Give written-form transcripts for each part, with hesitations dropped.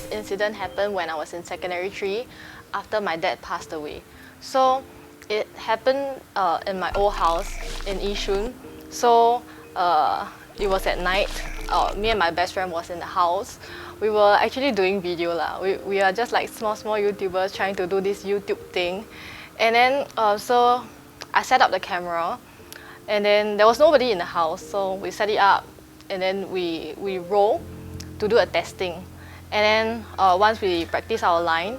this incident happened when I was in secondary 3 after my dad passed away. So it happened in my old house in Yishun. So it was at night. Me and my best friend was in the house. We were actually doing video lah. We are just like small YouTubers trying to do this YouTube thing. And then so I set up the camera, and then there was nobody in the house, so we set it up, and then we roll to do a testing. And then once we practice our line,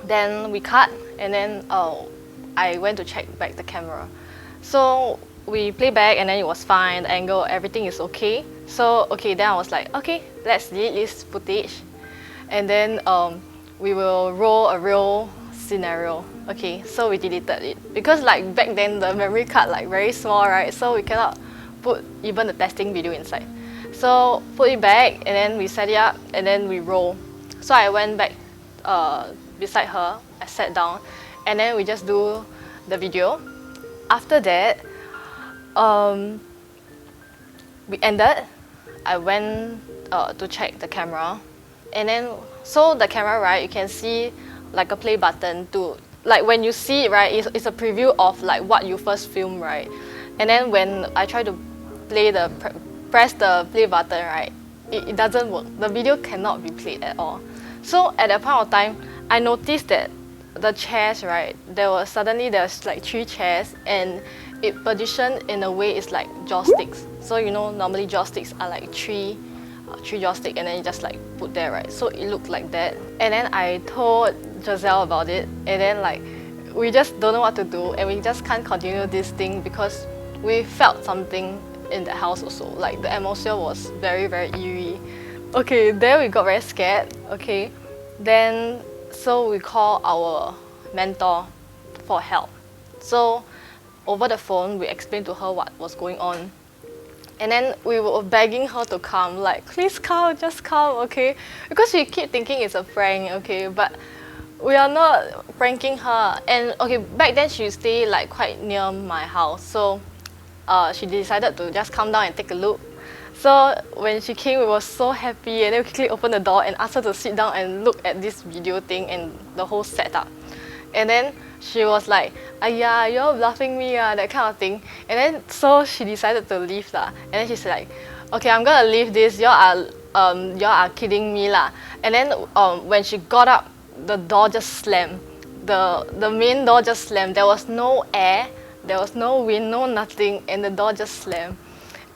then we cut, and then I went to check back the camera. So we play back, and then it was fine, the angle, everything is okay. So then I was like, okay, let's delete this footage, and then we will roll a real scenario. Okay, so we deleted it because like back then the memory card like very small, right? So we cannot put even the testing video inside. So put it back, and then we set it up, and then we roll. So I went back beside her, I sat down, and then we just do the video. After that, we ended. I went to check the camera, and then so the camera, right, you can see like a play button to, like when you see it, right, it's a preview of like what you first filmed, right? And then when I try to press the play button, right, it doesn't work. The video cannot be played at all. So at that point of time, I noticed that the chairs, right, there's like 3 chairs, and it positioned in a way it's like joysticks. So you know, normally joysticks are like three joystick, and then you just like put there, right? So it looked like that. And then I told Giselle about it, and then like we just don't know what to do, and we just can't continue this thing because we felt something in the house also. Like the atmosphere was very eerie. Okay, then we got very scared. Okay, then so we call our mentor for help. So over the phone, we explained to her what was going on. And then we were begging her to come, like, please come, just come, okay? Because she keep thinking it's a prank, okay? But we are not pranking her. And okay, back then she stayed like quite near my house. So she decided to just come down and take a look. So when she came, we were so happy, and then we quickly opened the door and asked her to sit down and look at this video thing and the whole setup. And then she was like, "Ayah, you're bluffing me, that kind of thing." And then so she decided to leave lah. And then she's like, "Okay, I'm gonna leave this. Y'all are kidding me lah." And then when she got up, the door just slammed. The main door just slammed. There was no air, there was no wind, no nothing, and the door just slammed.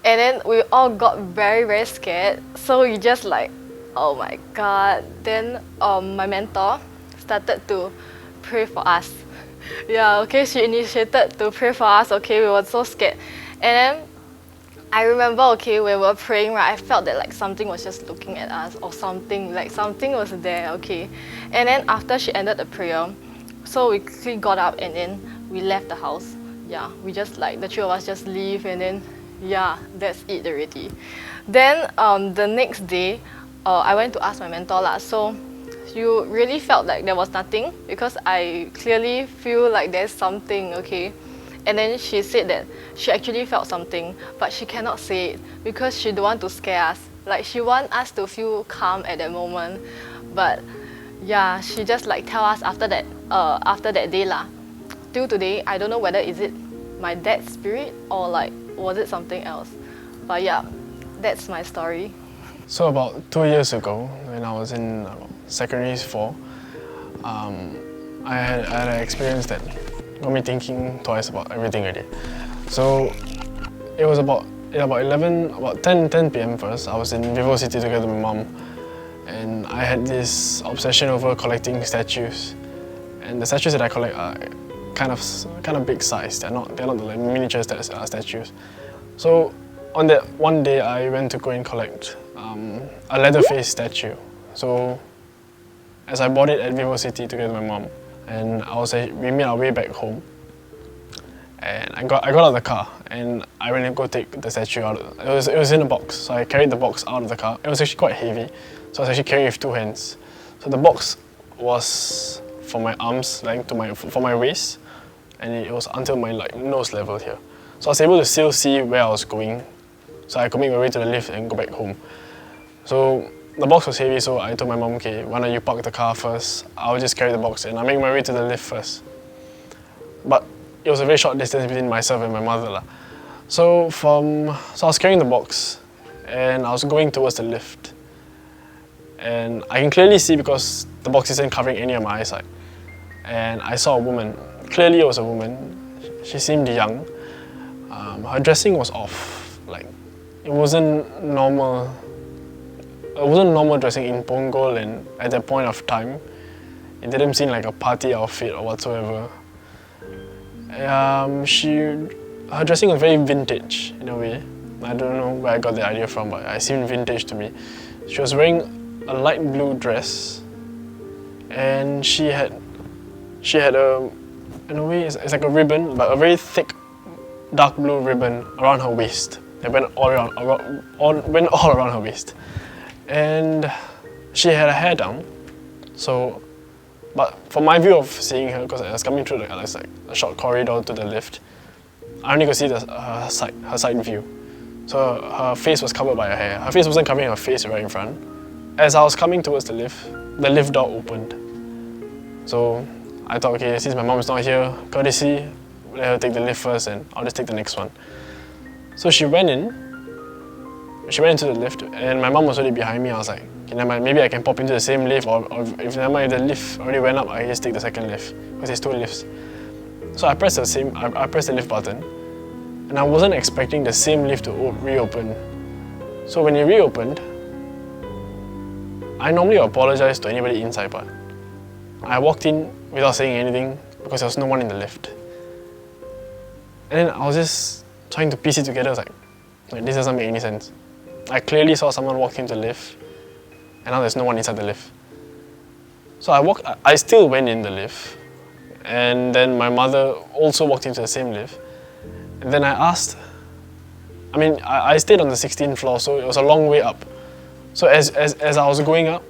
And then we all got very scared. So we just like, oh my god. Then my mentor started to pray for us. Yeah, okay, she initiated to pray for us, okay, we were so scared. And then I remember, okay, when we were praying, right, I felt that like something was just looking at us or something, like something was there, okay. And then after she ended the prayer, so we quickly got up and then we left the house. Yeah, we just like, the 3 of us just leave, and then yeah, that's it already. Then the next day, I went to ask my mentor lah. So you really felt like there was nothing? Because I clearly feel like there's something, okay? And then she said that she actually felt something, but she cannot say it because she don't want to scare us. Like she want us to feel calm at that moment. But yeah, she just like tell us after that day lah. Till today, I don't know whether is it my dad's spirit or like was it something else. But yeah, that's my story. So about 2 years ago, when I was in secondary 4, I had an experience that got me thinking twice about everything already. So it was about 10 p.m. first. I was in Vivo City together with my mom, and I had this obsession over collecting statues. And the statues that I collect are kind of big size. They're not the like miniatures that are statues. So on that one day, I went to go and collect a Leatherface statue. So as I bought it at Vivo City together with my mom, and we made our way back home, and I got out of the car and I went to go take the statue out. It was in a box, so I carried the box out of the car. It was actually quite heavy, so I was actually carrying it with 2 hands. So the box was from my arms, like for my waist, and it was until my like nose level here. So I was able to still see where I was going, so I could make my way to the lift and go back home. So the box was heavy, so I told my mom, okay, why don't you park the car first? I'll just carry the box and I'll make my way to the lift first. But it was a very short distance between myself and my mother lah. So I was carrying the box and I was going towards the lift. And I can clearly see because the box isn't covering any of my eyesight. And I saw a woman. Clearly it was a woman. She seemed young. Her dressing was off. Like, it wasn't normal. It wasn't normal dressing in Punggol, and at that point of time, it didn't seem like a party outfit or whatsoever. Her dressing was very vintage in a way. I don't know where I got the idea from, but it seemed vintage to me. She was wearing a light blue dress, and she had a, in a way, it's like a ribbon, but a very thick, dark blue ribbon around her waist. It went all around her waist, and she had her hair down. So, but from my view of seeing her, because I was coming through like a short corridor to the lift, I only could see her side view. So her face was covered by her hair. Her face wasn't covering her face right in front. As I was coming towards the lift door opened. So I thought, okay, since my mom is not here, courtesy, let her take the lift first and I'll just take the next one. So she went into the lift and my mom was already behind me. I was like, okay, never mind, maybe I can pop into the same lift, or if never mind, if the lift already went up, I can just take the second lift, because there's 2 lifts. So I pressed the lift button, and I wasn't expecting the same lift to reopen. So when it reopened, I normally apologize to anybody inside, but I walked in without saying anything because there was no one in the lift. And then I was just trying to piece it together. I was like, this doesn't make any sense. I clearly saw someone walk into the lift, and now there's no one inside the lift. So I still went in the lift, and then my mother also walked into the same lift. And then I stayed on the 16th floor, so it was a long way up. So as I was going up,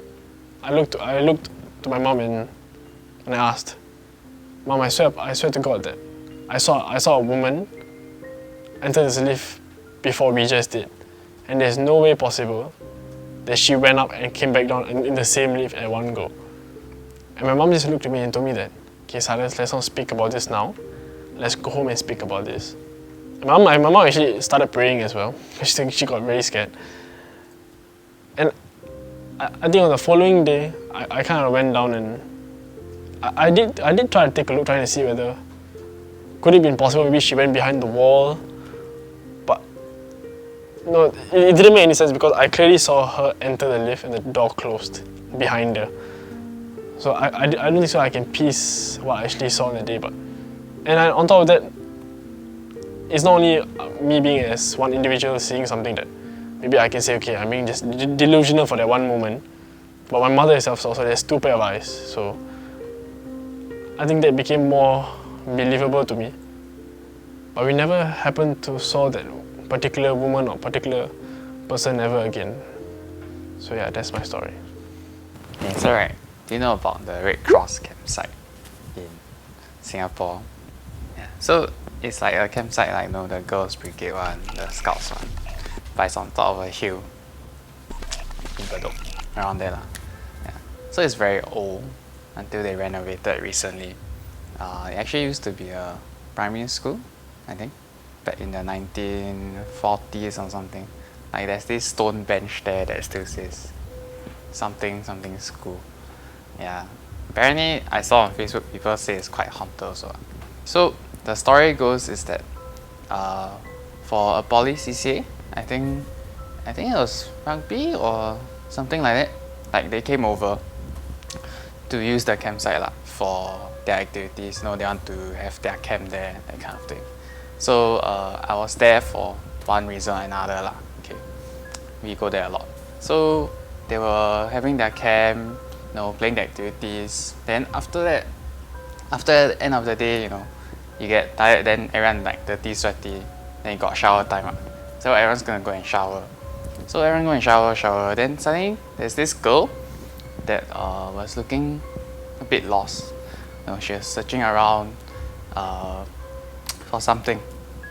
I looked to my mom and I asked, Mom, I swear to God that I saw a woman enter this lift before we just did. And there's no way possible that she went up and came back down in the same lift at one go. And my mom just looked at me and told me that, okay, Silas, let's not speak about this now. Let's go home and speak about this. And my mom actually started praying as well. She got very scared. And I think on the following day, I kind of went down and I did try to take a look, trying to see whether could it have been possible maybe she went behind the wall. But no, it didn't make any sense because I clearly saw her enter the lift and the door closed behind her. So I don't think so I can piece what I actually saw on the day. On top of that, it's not only me being as one individual seeing something that maybe I can say, okay, I'm being just delusional for that one moment. But my mother herself also has 2 pair of eyes. So I think that became more believable to me. But we never happened to saw that particular woman or particular person ever again. So yeah, that's my story. Okay, so right, do you know about the Red Cross campsite in Singapore? Yeah. So it's like a campsite like the Girls Brigade one, the Scouts one. But it's on top of a hill in Bedok, around there lah. Yeah. So it's very old until they renovated recently. It actually used to be a primary school, I think, back in the 1940s or something. Like there's this stone bench there that still says something school. Yeah. Apparently I saw on Facebook people say it's quite haunted also. So the story goes is that for a poly CCA, I think it was rugby or something like that. Like they came over to use the campsite for their activities. They want to have their camp there, that kind of thing. So I was there for one reason or another Okay, we go there a lot. So they were having their camp, playing the activities. Then after the end of the day, you get tired. Then everyone dirty, sweaty. Then you got shower time. So everyone's gonna go and shower. So everyone go and shower. Then suddenly there's this girl that was looking a bit lost. She was searching around for something.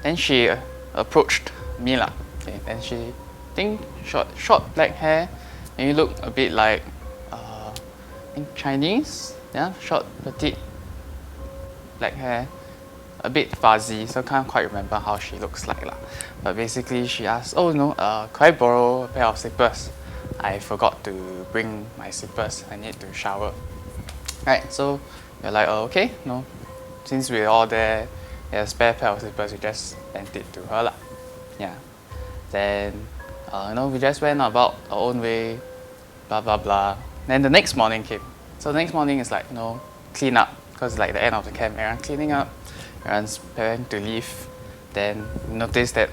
Then she approached me Okay, then she short black hair, and you look a bit like in Chinese, yeah, short, petite, black hair, a bit fuzzy, so can't quite remember how she looks like lah. But basically she asked, oh no, could I borrow a pair of slippers? I forgot to bring my slippers, I need to shower. Right, so we're like, oh, okay, no, since we're all there, a spare pair of slippers, we just lent it to her lah. Yeah. Then, we just went about our own way, blah blah blah. Then the next morning came. So the next morning is like, clean up, because like the end of the camp, everyone's cleaning up, everyone's preparing to leave. Then we noticed that,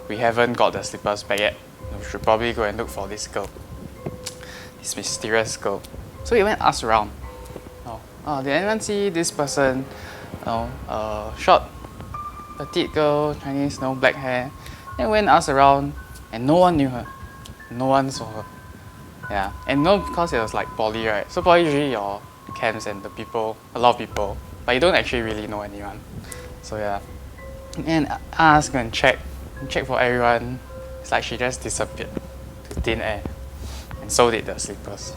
we haven't got the slippers back yet. We should probably go and look for this girl, this mysterious girl. So we went and asked around. Did anyone see this person? Short, petite girl, Chinese, black hair. Then we went and asked around, and no one knew her. No one saw her. Yeah, and because it was like poly, right? So poly usually your camps and the people, a lot of people, but you don't actually really know anyone. So yeah, and I asked and check for everyone. It's like she just disappeared to thin air, and so did the slippers.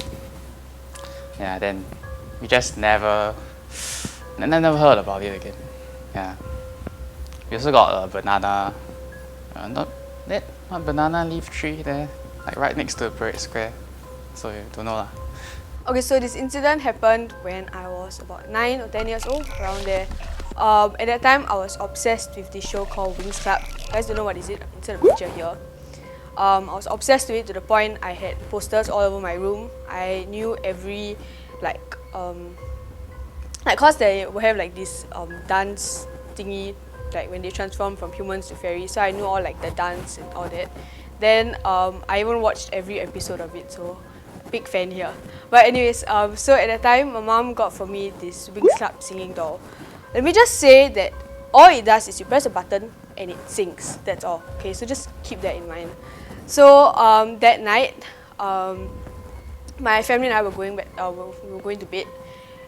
Yeah, then we just never heard about it again. Yeah, we also got a banana, one banana leaf tree there, like right next to the parade square. So you don't know lah. Okay, so this incident happened when I was about 9 or 10 years old, around there. At that time, I was obsessed with this show called Wings Club. You guys don't know what is it? It's in the picture here. I was obsessed with it to the point I had posters all over my room. I knew every cause they will have like this dance thingy, like when they transform from humans to fairies. So I knew all like the dance and all that. Then I even watched every episode of it. So big fan here. But anyways, so at that time, my mom got for me this Wings Club singing doll. Let me just say that all it does is you press a button and it sings. That's all. Okay, so just keep that in mind. So that night, my family and I were going to bed,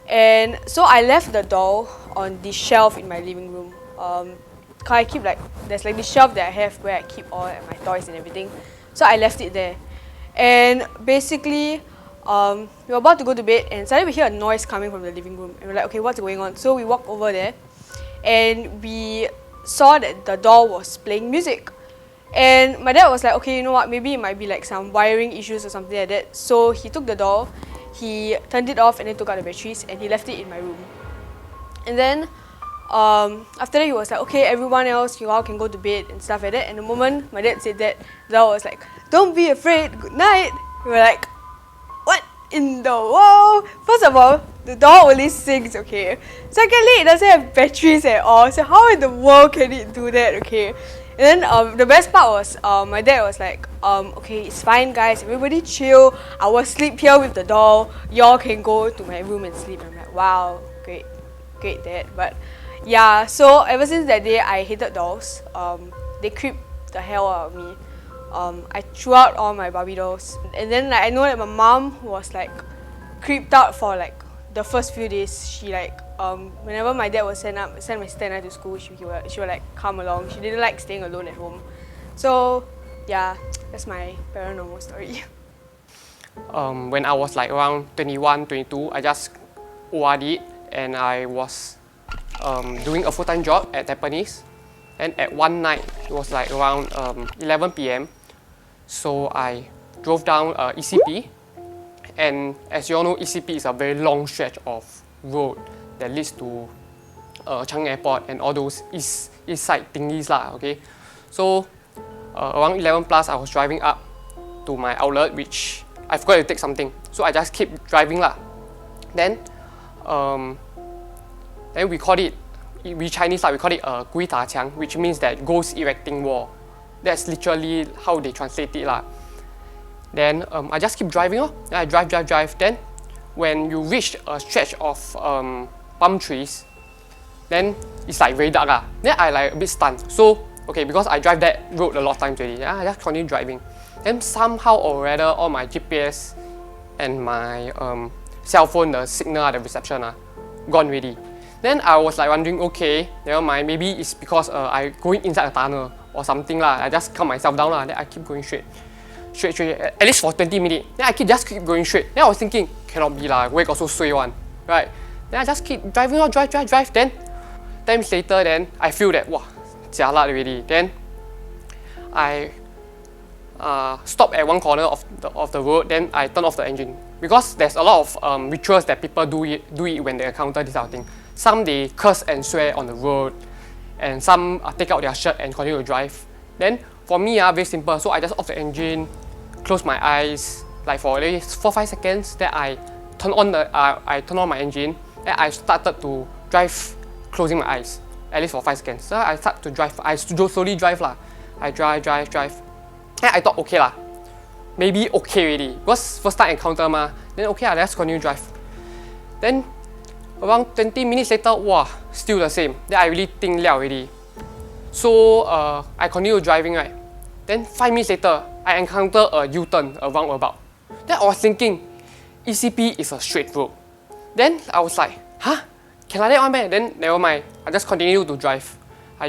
and so I left the doll on the shelf in my living room. I keep there's like this shelf that I have where I keep all my toys and everything. So I left it there, and basically, we were about to go to bed, and suddenly we hear a noise coming from the living room, and we're like, okay, what's going on? So we walked over there, and we saw that the doll was playing music. And my dad was like, okay, you know what, maybe it might be like some wiring issues or something like that. So he took the doll, he turned it off and then took out the batteries and he left it in my room. And then after that he was like, okay, everyone else, you all can go to bed and stuff like that. And the moment my dad said that, the doll was like, don't be afraid, good night. We were like, what in the world? First of all, the doll only sings, okay. Secondly, it doesn't have batteries at all. So how in the world can it do that, okay? And then the best part was my dad was like, okay, it's fine guys, everybody chill. I will sleep here with the doll. Y'all can go to my room and sleep. I'm like, wow, great dad. But yeah, so ever since that day, I hated dolls. They creeped the hell out of me. I threw out all my Barbie dolls. And then I know that my mom was like creeped out for like the first few days. She whenever my dad would send my sister and I to school, she would like come along. She didn't like staying alone at home. So yeah, that's my paranormal story. When I was like around 21, 22, I just ORD'd and I was doing a full-time job at Tampines. And at one night, it was like around 11 p.m. So I drove down ECP. And as you all know, ECP is a very long stretch of road that leads to Changi Airport and all those east side thingies lah, okay? So around 11 plus, I was driving up to my outlet, which I forgot to take something. So I just keep driving lah. Then we called it, we Chinese lah, we call it Gui Ta Qiang, which means that ghost erecting wall. That's literally how they translate it lah. Then I just keep driving oh. Then I drive. Then when you reach a stretch of palm trees, then it's like very dark lah. Then I like a bit stunned. So okay, because I drive that road a lot of times already, I just continue driving. Then somehow or rather, all my GPS and my cell phone, the signal, the reception gone already. Then I was like wondering, okay, never mind, maybe it's because I going inside a tunnel or something lah. I just calm myself down lah. Then I keep going straight. straight, at least for 20 minutes. Then I just keep going straight. Then I was thinking, cannot be lah, where got so suay one, right? Then I just keep driving on, drive. Then 10 minutes later, then I feel that, wow, jialat already. Then I stop at one corner of the road. Then I turn off the engine because there's a lot of rituals that people do it when they encounter this kind of thing. Some they curse and swear on the road, and some take out their shirt and continue to drive. Then for me, very simple. So I just off the engine, close my eyes, like for at least 4-5 seconds. Then I turn on my engine. Then I started to drive, closing my eyes, at least for 5 seconds. So I start to drive. I slowly drive lah. I drive. Then I thought okay lah, maybe okay already because first time encounter ma. Then okay lah, let's continue drive. Then around 20 minutes later, wow, still the same. Then I really think liao already. So I continue driving, right? Then 5 minutes later, I encounter a U-turn, a roundabout. Then I was thinking, ECP is a straight road. Then I was like, huh? Can I let one man? Then never mind. I just continue to drive. I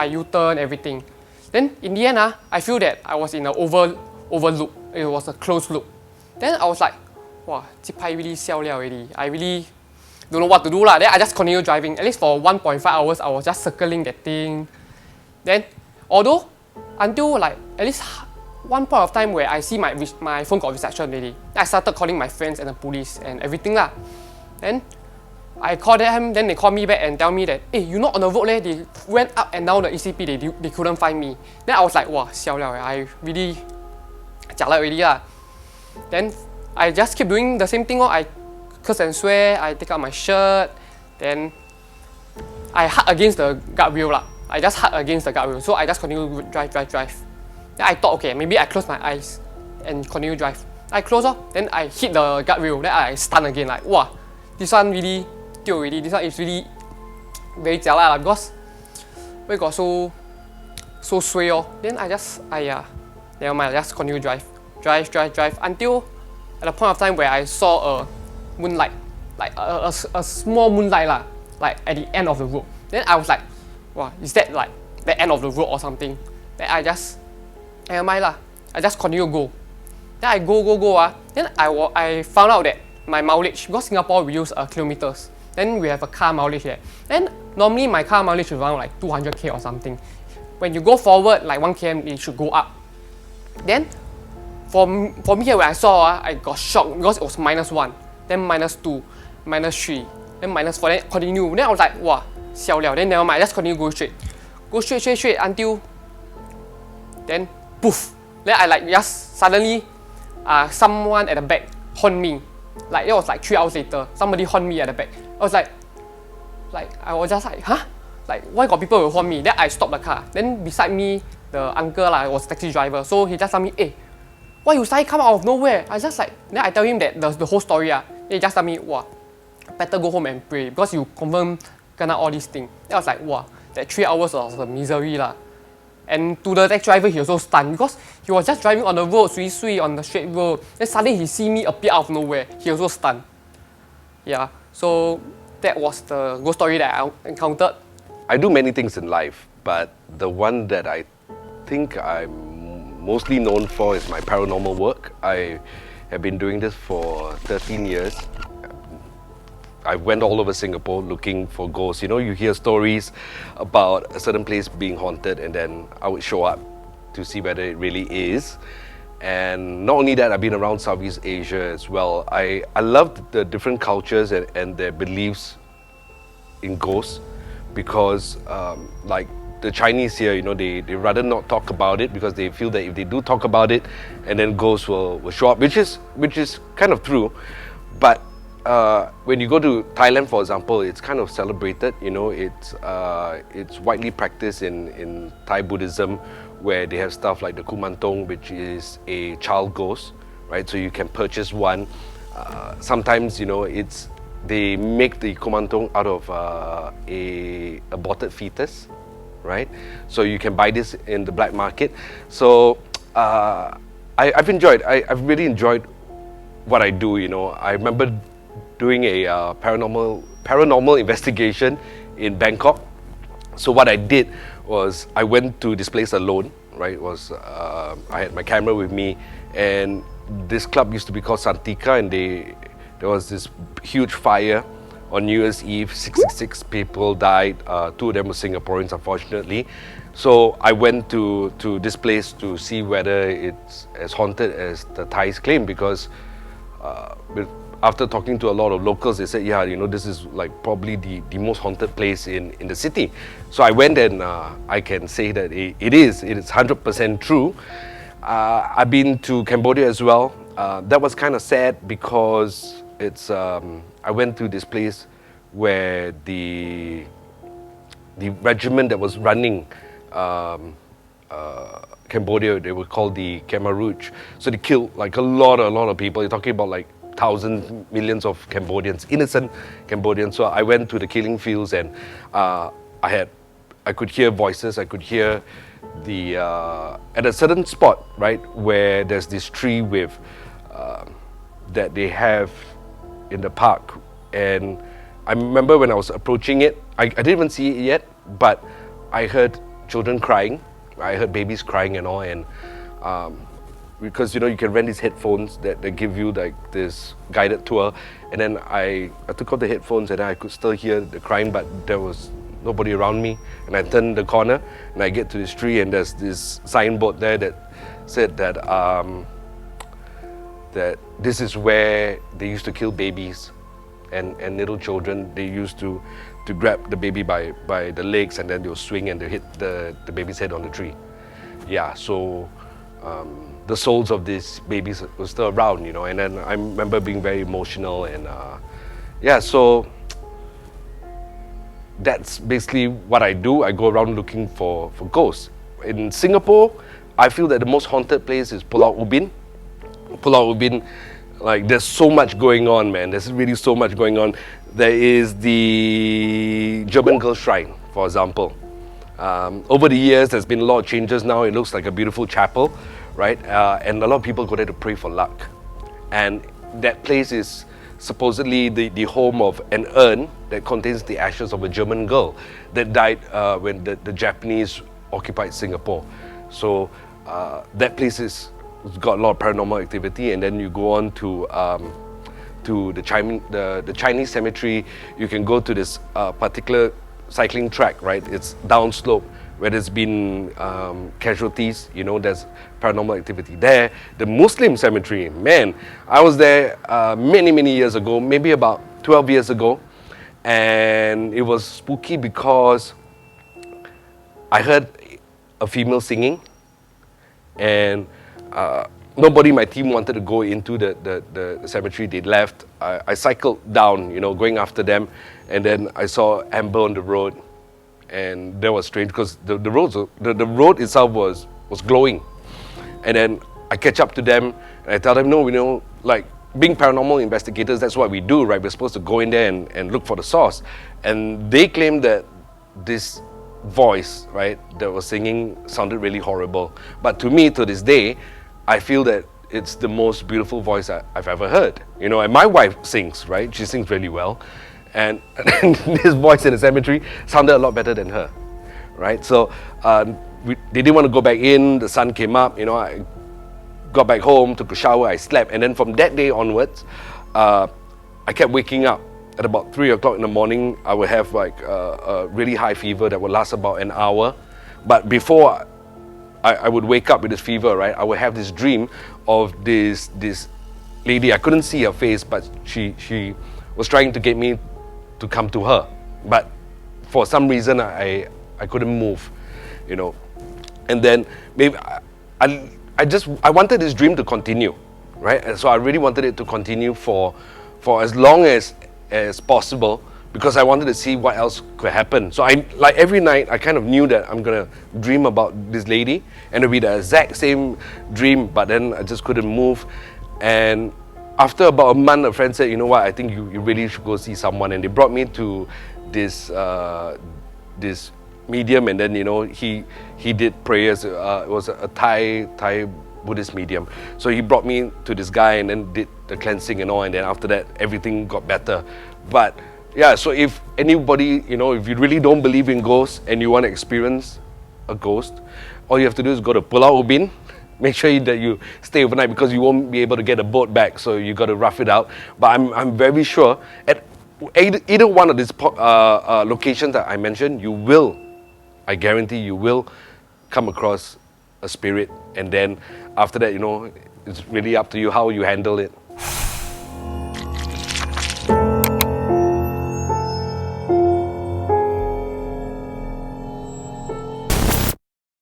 U-turn, everything. Then in the end, I feel that I was in an oval loop. It was a closed loop. Then I was like, wow, this pai really xiao liao already. I really don't know what to do lah. Then I just continue driving. At least for 1.5 hours, I was just circling that thing. Then, although until like at least one point of time where I see my phone got reception already, I started calling my friends and the police and everything lah. Then I called them. Then they called me back and tell me that, hey, you not on the road leh. They went up and down the ECP. They couldn't find me. Then I was like, wow, xiao liao. I really jialat already lah. Then I just keep doing the same thing. I curse and swear. I take out my shirt. Then I hug against the guardrail lah. I just hug against the guardrail. So I just continue to drive. Then I thought, okay, maybe I close my eyes and continue drive. I close off. Then I hit the guardrail. Then I stun again. Like, wow, this one really tio already. This one is really very jialat lah because we got so suay oh. Then I just never mind. I just continue drive until at the point of time where I saw a moonlight, like a small moonlight lah, like at the end of the road. Then I was like, wow, is that like the end of the road or something? Then I just, never mind lah. I just continue go. Then I go. Then I found out that my mileage, because Singapore we use kilometers. Then we have a car mileage there. Then normally my car mileage is around like 200k or something. When you go forward like 1 km, it should go up. Then for me when I saw, I got shocked because it was -1, then -2, -3, then -4, then continue. Then I was like, wow, xiao liao. Then never mind, I just continue go straight until then poof. Then I like just suddenly someone at the back horn me. Like it was like 3 hours later, somebody horn me at the back. I was like I was just like, huh? Like why got people will horn me? Then I stopped the car. Then beside me, the uncle was taxi driver. So he just told me, hey, why you suddenly come out of nowhere? I just like, then I tell him that the whole story. Then he just tell me, wow, better go home and pray because you confirm kena all these things. Then I was like, wow, that 3 hours was a misery lah. And to the taxi driver, he also stunned because he was just driving on the road, sui on the straight road. Then suddenly he see me appear out of nowhere. He also stunned. Yeah, so that was the ghost story that I encountered. I do many things in life, but the one that I think I'm mostly known for is my paranormal work. I have been doing this for 13 years. I went all over Singapore looking for ghosts. You know, you hear stories about a certain place being haunted and then I would show up to see whether it really is. And not only that, I've been around Southeast Asia as well. I love the different cultures and their beliefs in ghosts because like the Chinese here, you know, they rather not talk about it because they feel that if they do talk about it and then ghosts will show up, which is kind of true. But when you go to Thailand, for example, it's kind of celebrated. You know, it's widely practiced in Thai Buddhism, where they have stuff like the Kumantong, which is a child ghost, right? So you can purchase one. Sometimes, you know, they make the Kumantong out of a aborted fetus, right? So you can buy this in the black market. So I've really enjoyed what I do. You know, I remember doing a paranormal investigation in Bangkok. So what I did was I went to this place alone, right? I had my camera with me and this club used to be called Santika, and there was this huge fire on New Year's Eve. 66 people died. 2 of them were Singaporeans, unfortunately. So I went to this place to see whether it's as haunted as the Thais claim, because after talking to a lot of locals, they said, yeah, you know, this is like probably the most haunted place in the city. So I went, and I can say that it is 100% true. I've been to Cambodia as well. That was kind of sad because it's I went to this place where the regiment that was running Cambodia, they were called the Khmer Rouge. So they killed like a lot of people. You're talking about like thousands, millions of Cambodians, innocent Cambodians. So I went to the killing fields, and I could hear voices. I could hear the at a certain spot, right, where there's this tree with that they have in the park. And I remember when I was approaching it, I didn't even see it yet, but I heard children crying. I heard babies crying and all, and because you know you can rent these headphones that give you like this guided tour, and then I took out the headphones, and I could still hear the crying, but there was nobody around me. And I turned the corner, and I get to this tree, and there's this signboard there that said that that this is where they used to kill babies and little children. They used to grab the baby by the legs, and then they'll swing and they'll hit the baby's head on the tree. Yeah, so the souls of these babies were still around, you know. And then I remember being very emotional, and yeah, so that's basically what I do. I go around looking for ghosts. In Singapore, I feel that the most haunted place is Pulau Ubin. Pulau Ubin, like there's so much going on, man. There's really so much going on. There is the German Girl Shrine, for example. Over the years, there's been a lot of changes now. It looks like a beautiful chapel, right? And a lot of people go there to pray for luck. And that place is supposedly the home of an urn that contains the ashes of a German girl that died when the Japanese occupied Singapore. So that place has got a lot of paranormal activity. And then you go on to the Chinese cemetery. You can go to this particular cycling track, right? It's downslope where there's been casualties. You know, there's paranormal activity there. The Muslim cemetery, man, I was there many years ago, maybe about 12 years ago, and it was spooky because I heard a female singing, and nobody in my team wanted to go into the cemetery. They left. I cycled down, you know, going after them, and then I saw amber on the road, and that was strange because the road itself was glowing. And then I catch up to them, and I tell them, no, you know, like being paranormal investigators, that's what we do, right? We're supposed to go in there and look for the source. And they claim that this voice, right, that was singing sounded really horrible. But to me, to this day, I feel that it's the most beautiful voice I've ever heard. You know, and my wife sings, right? She sings really well. And this voice in the cemetery sounded a lot better than her, right? So they didn't want to go back in. The sun came up, you know, I got back home, took a shower, I slept. And then from that day onwards, I kept waking up. At about 3 o'clock in the morning, I would have like a really high fever that would last about an hour. But before I would wake up with this fever, right, I would have this dream of this lady. I couldn't see her face, but she was trying to get me to come to her. But for some reason, I couldn't move, you know. And then maybe I wanted this dream to continue, right? And so I really wanted it to continue for as long as possible, because I wanted to see what else could happen. So like every night I kind of knew that I'm gonna dream about this lady, and it'll be the exact same dream, but then I just couldn't move. And after about a month, a friend said, you know what, I think you really should go see someone. And they brought me to this this medium, and then, you know, he did prayers. It was a Thai Buddhist medium. So he brought me to this guy and then did the cleansing and all, and then after that everything got better. But yeah, so if anybody, you know, if you really don't believe in ghosts and you want to experience a ghost, all you have to do is go to Pulau Ubin, make sure that you stay overnight because you won't be able to get a boat back. So you got to rough it out. But I'm very sure at either one of these locations that I mentioned, I guarantee you will come across a spirit. And then after that, it's really up to you how you handle it.